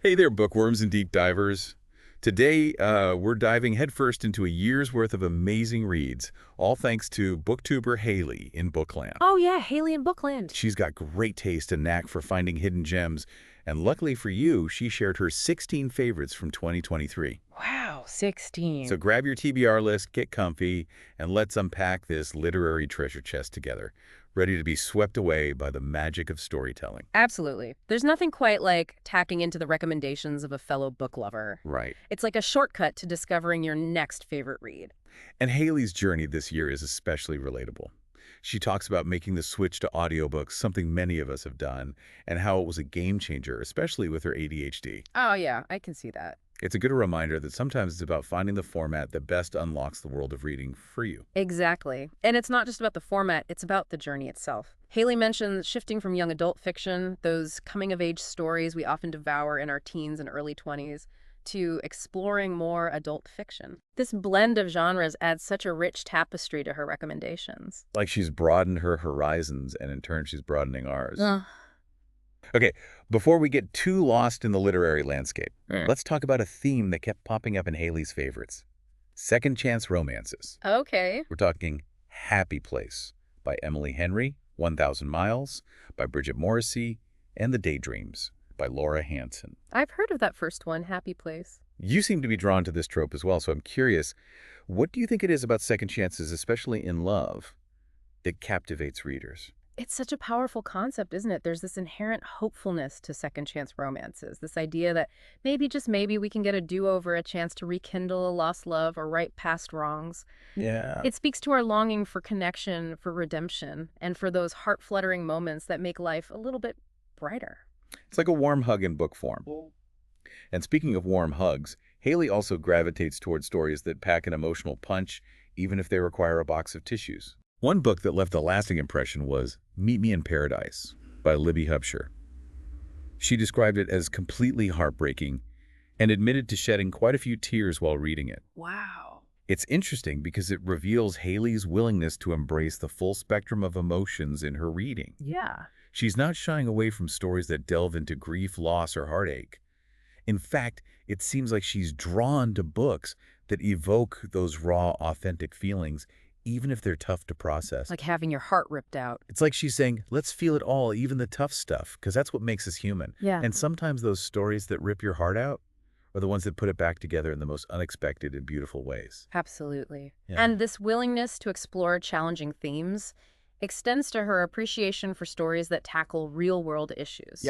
Hey there, bookworms and deep divers. Today, we're diving headfirst into a year's worth of amazing reads, all thanks to booktuber Haley in Bookland. Oh yeah, Haley in Bookland. She's got great taste and knack for finding hidden gems, and luckily for you, she shared her 16 favorites from 2023. Wow, So 16. grab your TBR list, get comfy, and let's unpack this literary treasure chest together, ready to be swept away by the magic of storytelling. Absolutely. There's nothing quite like tacking into the recommendations of a fellow book lover. Right. It's like a shortcut to discovering your next favorite read. And Haley's journey this year is especially relatable. She talks about making the switch to audiobooks, something many of us have done, and how it was a game changer, especially with her ADHD. Oh yeah, I can see that. It's a good reminder that sometimes it's about finding the format that best unlocks the world of reading for you. Exactly. And it's not just about the format, it's about the journey itself. Haley mentions shifting from young adult fiction, those coming-of-age stories we often devour in our teens and early 20s, to exploring more adult fiction. This blend of genres adds such a rich tapestry to her recommendations. Like she's broadened her horizons, and in turn, she's broadening ours. Ugh. Okay, before we get too lost in the literary landscape, Mm. let's talk about a theme that kept popping up in Haley's favorites. Second chance romances. Okay. We're talking Happy Place by Emily Henry, 1000 Miles by Bridget Morrissey, and The Daydreams by Laura Hansen. I've heard of that first one, Happy Place. You seem to be drawn to this trope as well, so I'm curious, what do you think it is about second chances, especially in love, that captivates readers? It's such a powerful concept, isn't it? There's this inherent hopefulness to second chance romances, this idea that maybe, just maybe, we can get a do-over, a chance to rekindle a lost love or right past wrongs. Yeah. It speaks to our longing for connection, for redemption, and for those heart-fluttering moments that make life a little bit brighter. It's like a warm hug in book form. And speaking of warm hugs, Haley also gravitates towards stories that pack an emotional punch, even if they require a box of tissues. One book that left a lasting impression was Meet Me in Paradise by Libby Hubsher. She described it as completely heartbreaking and admitted to shedding quite a few tears while reading it. Wow. It's interesting because it reveals Haley's willingness to embrace the full spectrum of emotions in her reading. Yeah. She's not shying away from stories that delve into grief, loss, or heartache. In fact, it seems like she's drawn to books that evoke those raw, authentic feelings, even if they're tough to process. Like having your heart ripped out. It's like she's saying, let's feel it all, even the tough stuff, because that's what makes us human. Yeah. And sometimes those stories that rip your heart out are the ones that put it back together in the most unexpected and beautiful ways. Absolutely. Yeah. And this willingness to explore challenging themes extends to her appreciation for stories that tackle real-world issues.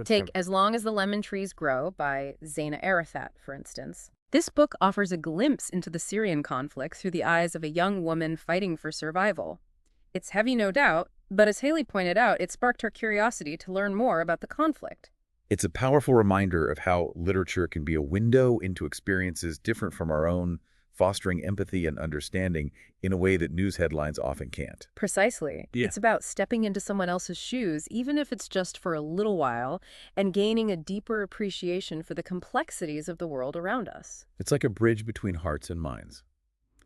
Take As Long as the Lemon Trees Grow by Zaina Arafat, for instance. This book offers a glimpse into the Syrian conflict through the eyes of a young woman fighting for survival. It's heavy, no doubt, but as Haley pointed out, it sparked her curiosity to learn more about the conflict. It's a powerful reminder of how literature can be a window into experiences different from our own, fostering empathy and understanding in a way that news headlines often can't. Precisely. Yeah. It's about stepping into someone else's shoes, even if it's just for a little while, and gaining a deeper appreciation for the complexities of the world around us. It's like a bridge between hearts and minds.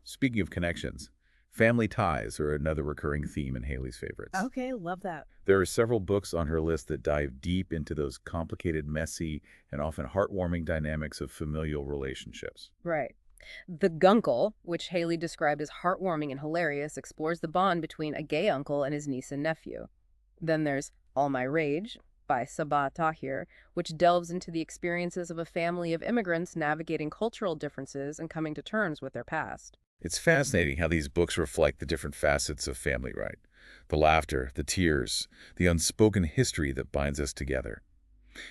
Speaking of connections, family ties are another recurring theme in Haley's favorites. Okay, love that. There are several books on her list that dive deep into those complicated, messy, and often heartwarming dynamics of familial relationships. Right. The Gunkle, which Haley described as heartwarming and hilarious, explores the bond between a gay uncle and his niece and nephew. Then there's All My Rage by Sabah Tahir, which delves into the experiences of a family of immigrants navigating cultural differences and coming to terms with their past. It's fascinating how these books reflect the different facets of family, right? The laughter, the tears, the unspoken history that binds us together.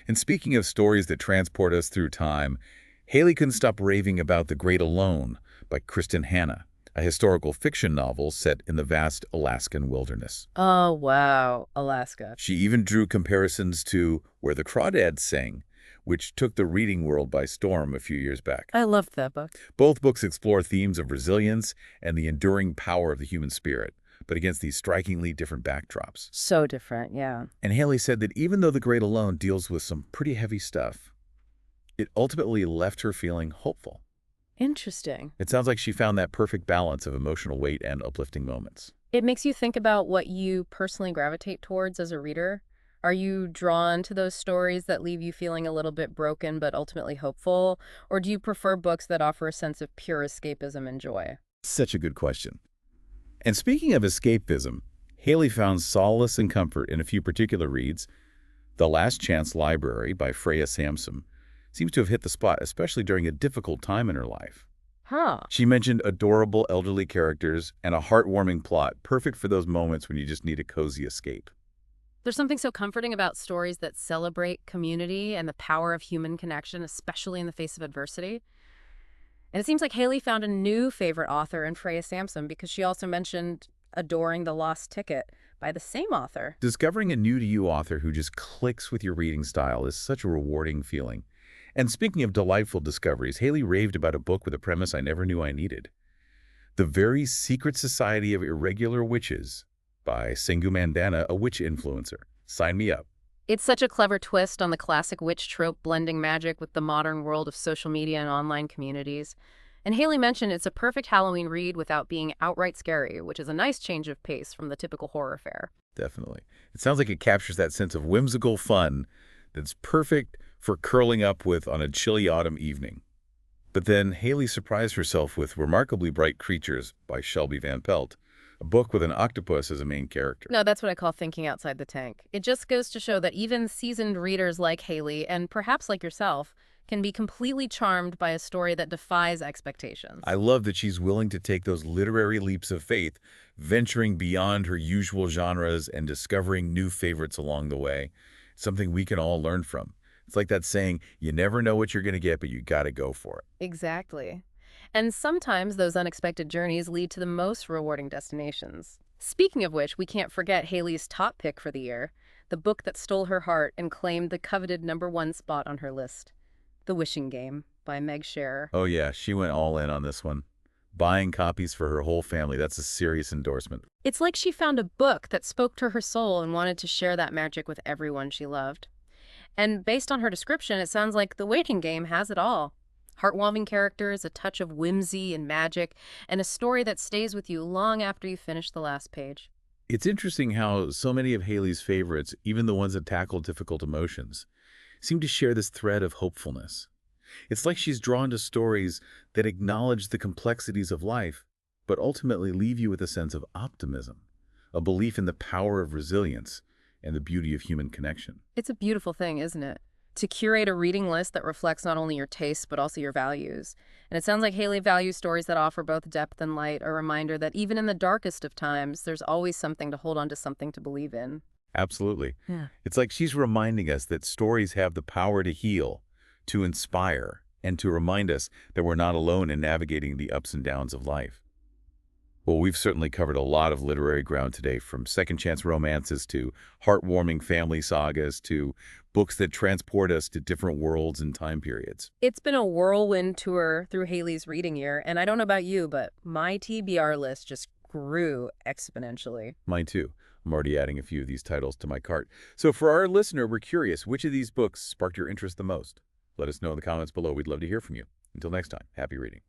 And speaking of stories that transport us through time, Haley couldn't stop raving about The Great Alone by Kristen Hanna, a historical fiction novel set in the vast Alaskan wilderness. Oh, wow. Alaska. She even drew comparisons to Where the Crawdads Sing, which took the reading world by storm a few years back. I loved that book. Both books explore themes of resilience and the enduring power of the human spirit, but against these strikingly different backdrops. So different, yeah. And Haley said that even though The Great Alone deals with some pretty heavy stuff, it ultimately left her feeling hopeful. Interesting. It sounds like she found that perfect balance of emotional weight and uplifting moments. It makes you think about what you personally gravitate towards as a reader. Are you drawn to those stories that leave you feeling a little bit broken but ultimately hopeful? Or do you prefer books that offer a sense of pure escapism and joy? Such a good question. And speaking of escapism, Haley found solace and comfort in a few particular reads. The Last Chance Library by Freya Samsom seems to have hit the spot, especially during a difficult time in her life. Huh. She mentioned adorable elderly characters and a heartwarming plot, perfect for those moments when you just need a cozy escape. There's something so comforting about stories that celebrate community and the power of human connection, especially in the face of adversity. And it seems like Haley found a new favorite author in Freya Samson because she also mentioned adoring The Lost Ticket by the same author. Discovering a new-to-you author who just clicks with your reading style is such a rewarding feeling. And speaking of delightful discoveries, Haley raved about a book with a premise I never knew I needed. The Very Secret Society of Irregular Witches by Singu Mandana, a witch influencer. Sign me up. It's such a clever twist on the classic witch trope, blending magic with the modern world of social media and online communities. And Haley mentioned it's a perfect Halloween read without being outright scary, which is a nice change of pace from the typical horror fare. Definitely. It sounds like it captures that sense of whimsical fun that's perfect for curling up with on a chilly autumn evening. But then Haley surprised herself with Remarkably Bright Creatures by Shelby Van Pelt, a book with an octopus as a main character. No, that's what I call thinking outside the tank. It just goes to show that even seasoned readers like Haley, and perhaps like yourself, can be completely charmed by a story that defies expectations. I love that she's willing to take those literary leaps of faith, venturing beyond her usual genres and discovering new favorites along the way. Something we can all learn from. It's like that saying, you never know what you're going to get, but you got to go for it. Exactly. And sometimes those unexpected journeys lead to the most rewarding destinations. Speaking of which, we can't forget Haley's top pick for the year, the book that stole her heart and claimed the coveted #1 spot on her list, The Wishing Game by Meg Scherer. Oh yeah, she went all in on this one. Buying copies for her whole family, that's a serious endorsement. It's like she found a book that spoke to her soul and wanted to share that magic with everyone she loved. And based on her description, it sounds like The Waiting Game has it all. Heartwarming characters, a touch of whimsy and magic, and a story that stays with you long after you finish the last page. It's interesting how so many of Haley's favorites, even the ones that tackle difficult emotions, seem to share this thread of hopefulness. It's like she's drawn to stories that acknowledge the complexities of life, but ultimately leave you with a sense of optimism, a belief in the power of resilience and the beauty of human connection. It's a beautiful thing, isn't it? To curate a reading list that reflects not only your tastes, but also your values. And it sounds like Haley values stories that offer both depth and light, a reminder that even in the darkest of times, there's always something to hold on to, something to believe in. Absolutely. Yeah. It's like she's reminding us that stories have the power to heal, to inspire, and to remind us that we're not alone in navigating the ups and downs of life. Well, we've certainly covered a lot of literary ground today, from second-chance romances to heartwarming family sagas to books that transport us to different worlds and time periods. It's been a whirlwind tour through Haley's reading year, and I don't know about you, but my TBR list just grew exponentially. Mine too. I'm already adding a few of these titles to my cart. So for our listener, we're curious, which of these books sparked your interest the most? Let us know in the comments below. We'd love to hear from you. Until next time, happy reading.